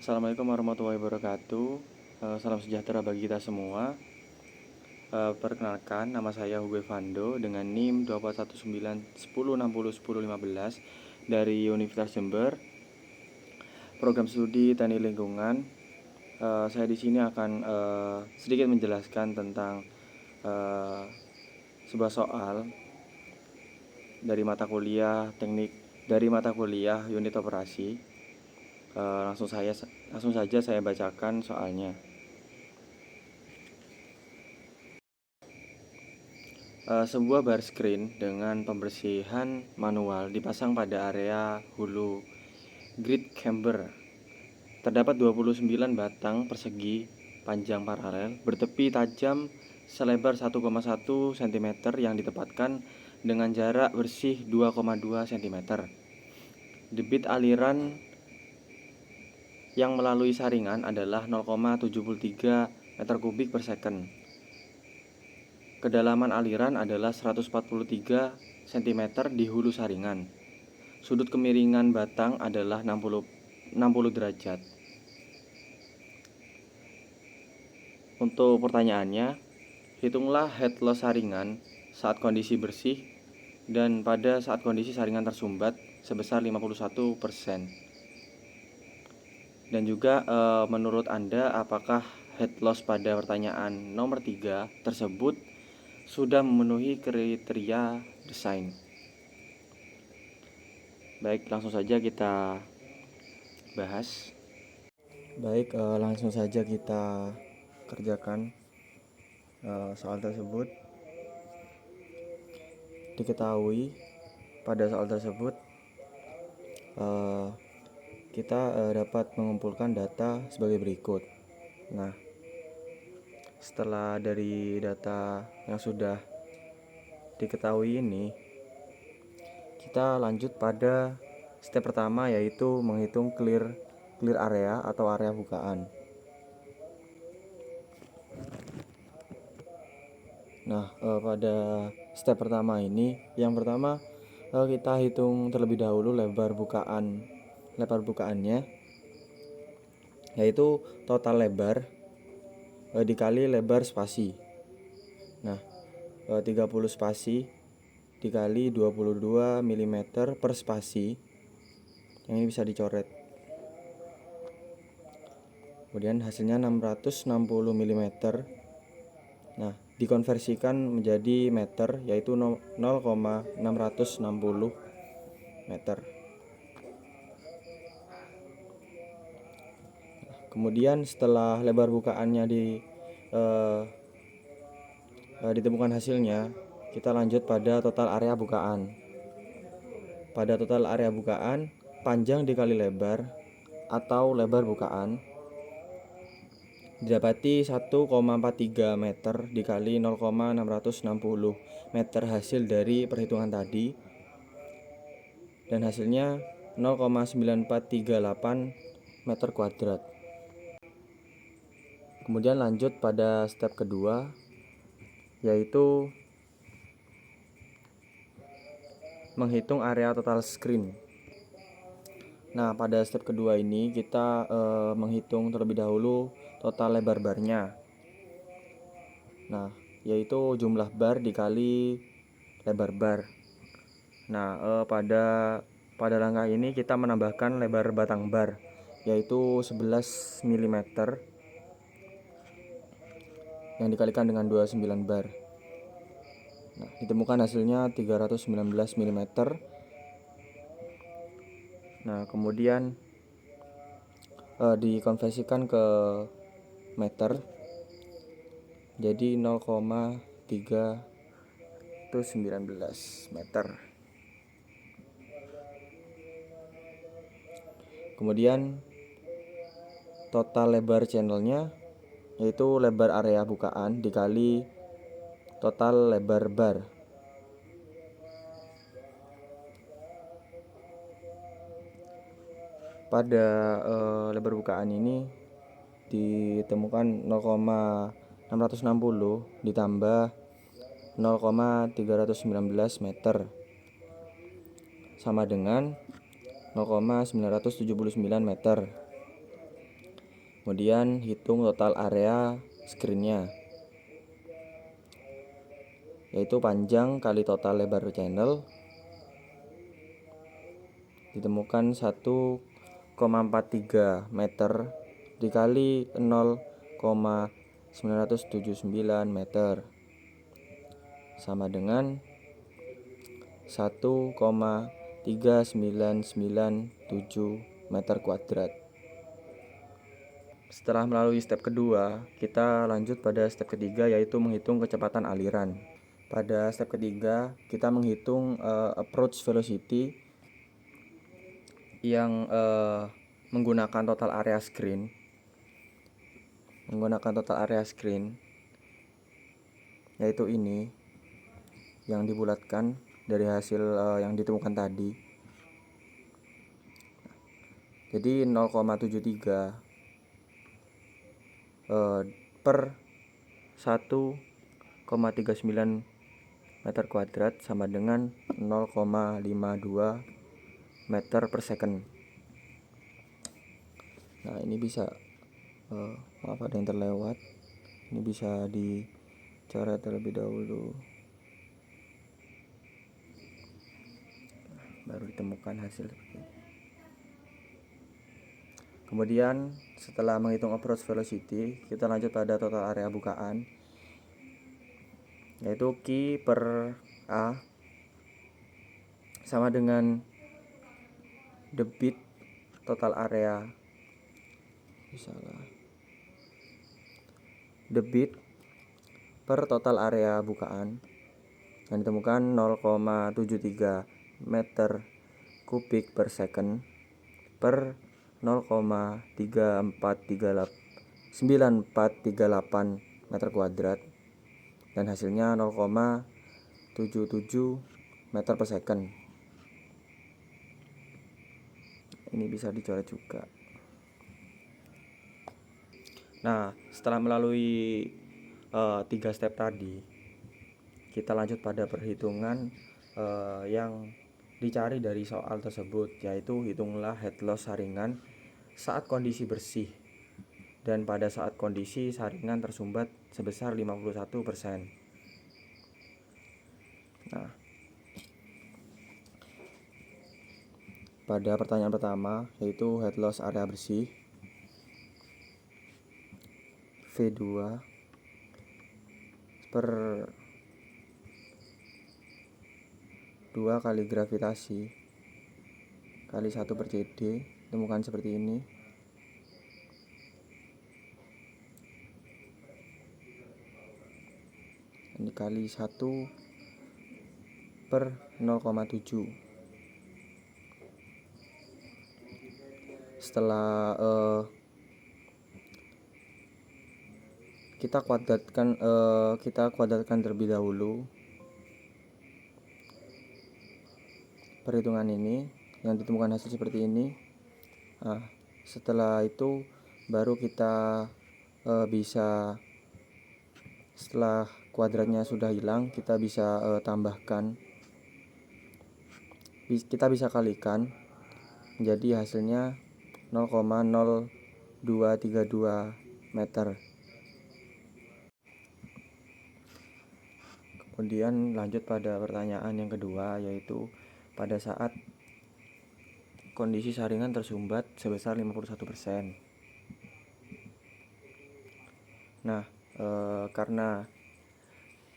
Assalamualaikum warahmatullahi wabarakatuh. Salam sejahtera bagi kita semua. Perkenalkan, nama saya Hugo Evando dengan NIM 2419101601015 dari Universitas Jember, Program Studi Teknik Lingkungan. Saya di sini akan sedikit menjelaskan tentang sebuah soal dari mata kuliah unit operasi. Langsung saja saya bacakan soalnya. Sebuah bar screen dengan pembersihan manual dipasang pada area hulu grid chamber. Terdapat 29 batang persegi panjang paralel bertepi tajam selebar 1,1 cm yang ditempatkan dengan jarak bersih 2,2 cm. Debit aliran yang melalui saringan adalah 0,73 meter kubik per second. Kedalaman aliran adalah 143 cm di hulu saringan. Sudut kemiringan batang adalah 60 derajat. Untuk pertanyaannya, hitunglah head loss saringan saat kondisi bersih dan pada saat kondisi saringan tersumbat sebesar 51%. Dan juga menurut Anda, apakah head loss pada pertanyaan nomor 3 tersebut sudah memenuhi kriteria desain? Baik, langsung saja kita bahas. Baik, langsung saja kita kerjakan soal tersebut. Diketahui pada soal tersebut kita dapat mengumpulkan data sebagai berikut. Nah, setelah dari data yang sudah diketahui ini, kita lanjut pada step pertama, yaitu menghitung clear area atau area bukaan. Nah, pada step pertama ini, yang pertama kita hitung terlebih dahulu lebar bukaannya, yaitu total lebar dikali lebar spasi. Nah, 30 spasi dikali 22 mm per spasi, yang ini bisa dicoret. Kemudian hasilnya 660 mm. Nah, dikonversikan menjadi meter, yaitu 0,660 meter. Kemudian setelah lebar bukaannya ditemukan hasilnya, kita lanjut pada total area bukaan. Pada total area bukaan, panjang dikali lebar atau lebar bukaan didapati 1,43 meter dikali 0,660 meter hasil dari perhitungan tadi, dan hasilnya 0,9438 meter kuadrat. Kemudian lanjut pada step kedua, yaitu menghitung area total screen. Nah, pada step kedua ini kita menghitung terlebih dahulu total lebar barnya. Nah, yaitu jumlah bar dikali lebar bar. Nah, pada langkah ini kita menambahkan lebar batang bar, yaitu 11 mm yang dikalikan dengan 29 bar. Nah, ditemukan hasilnya 319 mm. Nah, kemudian dikonversikan ke meter, jadi 0,3 itu 19 meter. Kemudian total lebar channelnya, yaitu lebar area bukaan dikali total lebar bar. Pada lebar bukaan ini ditemukan 0,660 ditambah 0,319 meter sama dengan 0,979 meter. Kemudian hitung total area screen-nya, yaitu panjang kali total lebar channel ditemukan 1,43 meter dikali 0,979 meter sama dengan 1,3997 meter kuadrat. Setelah melalui step kedua, kita lanjut pada step ketiga, yaitu menghitung kecepatan aliran. Pada step ketiga, kita menghitung approach velocity yang menggunakan total area screen. Yaitu ini yang dibulatkan dari hasil yang ditemukan tadi. Jadi 0,73 per 1,39 meter kuadrat sama dengan 0,52 meter per second. Nah, ini bisa maaf ada yang terlewat. Ini bisa dicoret terlebih dahulu, baru ditemukan hasil seperti ini. Kemudian setelah menghitung approach velocity, kita lanjut pada total area bukaan, yaitu Q per A sama dengan debit total area debit per total area bukaan yang ditemukan 0,73 meter kubik per second per 0,9438 meter kuadrat, dan hasilnya 0,77 meter per second. Ini bisa dicoret juga. Nah, setelah melalui 3 step tadi, kita lanjut pada perhitungan yang dicari dari soal tersebut, yaitu hitunglah head loss saringan saat kondisi bersih dan pada saat kondisi saringan tersumbat sebesar 51%. Nah, pada pertanyaan pertama, yaitu head loss area bersih V2 per 2 kali gravitasi kali 1 per CD, temukan seperti ini. Ini kali 1 per 0,7. Setelah kita kuadratkan terlebih dahulu perhitungan ini, yang ditemukan hasil seperti ini. Nah, setelah itu baru kita bisa, setelah kuadratnya sudah hilang, kita bisa tambahkan, kita bisa kalikan menjadi hasilnya 0,0232 meter. Kemudian lanjut pada pertanyaan yang kedua, yaitu pada saat kondisi saringan tersumbat sebesar 51%. Nah, karena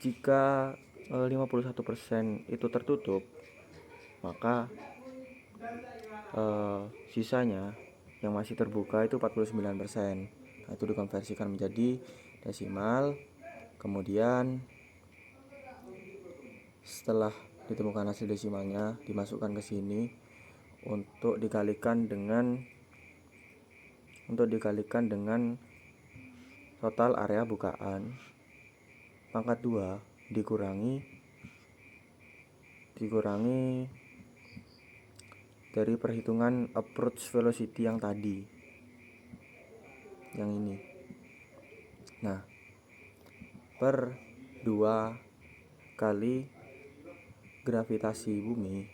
jika 51% itu tertutup, maka sisanya yang masih terbuka itu 49%. Nah, itu dikonversikan menjadi desimal. Kemudian setelah ditemukan hasil desimalnya, dimasukkan ke sini untuk dikalikan dengan total area bukaan pangkat 2 dikurangi dari perhitungan approach velocity yang tadi, yang ini. Nah, per 2 kali gravitasi bumi,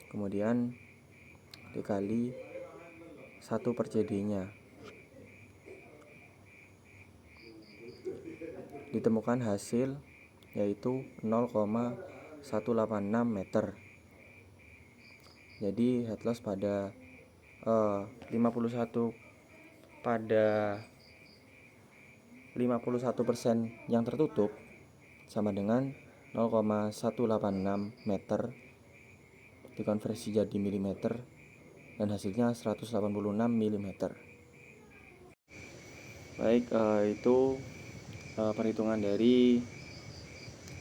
kemudian dikali 1/CD-nya. Ditemukan hasil yaitu 0,186 meter. Jadi head loss pada 51 yang tertutup sama dengan 0,186 meter dikonversi jadi milimeter, dan hasilnya 186 mm. Baik, itu perhitungan dari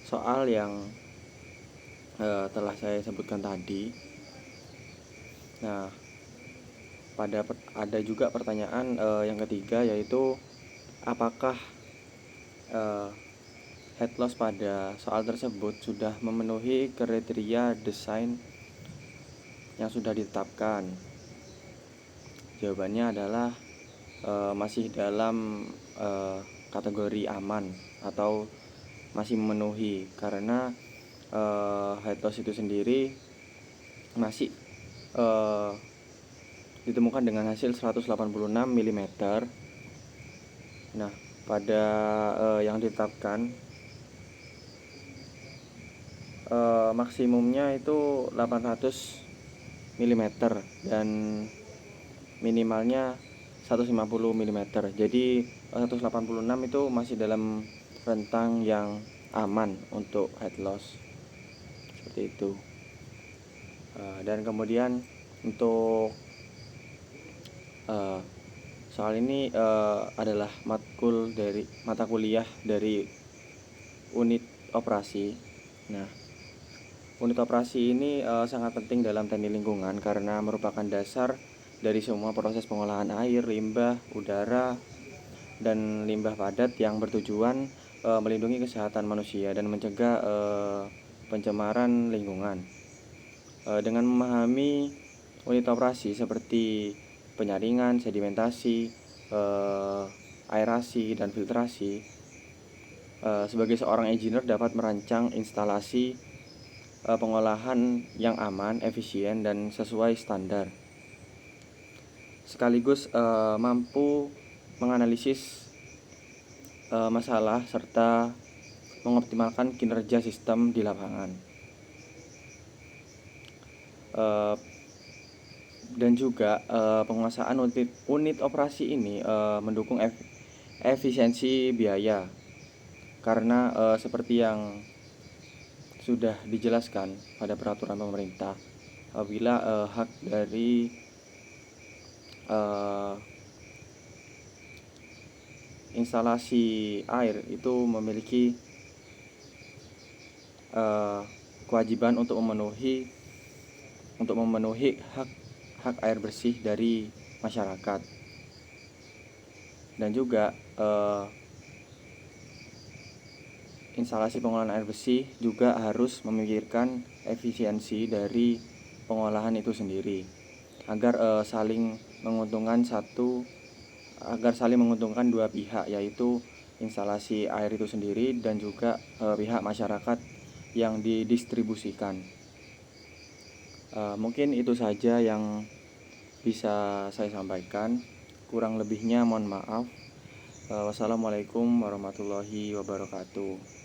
soal yang telah saya sebutkan tadi. Nah, ada juga pertanyaan yang ketiga, yaitu apakah head loss pada soal tersebut sudah memenuhi kriteria desain yang sudah ditetapkan. Jawabannya adalah masih dalam kategori aman atau masih memenuhi, karena head loss itu sendiri masih ditemukan dengan hasil 186 mm. Nah, pada yang ditetapkan maksimumnya itu 800 mm dan minimalnya 150 mm. Jadi 186 itu masih dalam rentang yang aman untuk head loss, seperti itu. Dan kemudian untuk soal ini adalah mata kuliah dari unit operasi. Nah, unit operasi ini sangat penting dalam teknik lingkungan karena merupakan dasar dari semua proses pengolahan air, limbah, udara, dan limbah padat yang bertujuan melindungi kesehatan manusia dan mencegah pencemaran lingkungan. Dengan memahami unit operasi seperti penyaringan, sedimentasi, aerasi, dan filtrasi, sebagai seorang engineer dapat merancang instalasi pengolahan yang aman, efisien, dan sesuai standar. Sekaligus mampu menganalisis masalah serta mengoptimalkan kinerja sistem di lapangan. Dan juga penguasaan unit operasi ini mendukung efisiensi biaya, karena seperti yang sudah dijelaskan pada peraturan pemerintah, apabila hak dari instalasi air itu memiliki kewajiban untuk memenuhi hak air bersih dari masyarakat, dan juga instalasi pengolahan air bersih juga harus memikirkan efisiensi dari pengolahan itu sendiri agar saling menguntungkan dua pihak, yaitu instalasi air itu sendiri dan juga pihak masyarakat yang didistribusikan. Mungkin itu saja yang bisa saya sampaikan. Kurang lebihnya mohon maaf. Wassalamualaikum warahmatullahi wabarakatuh.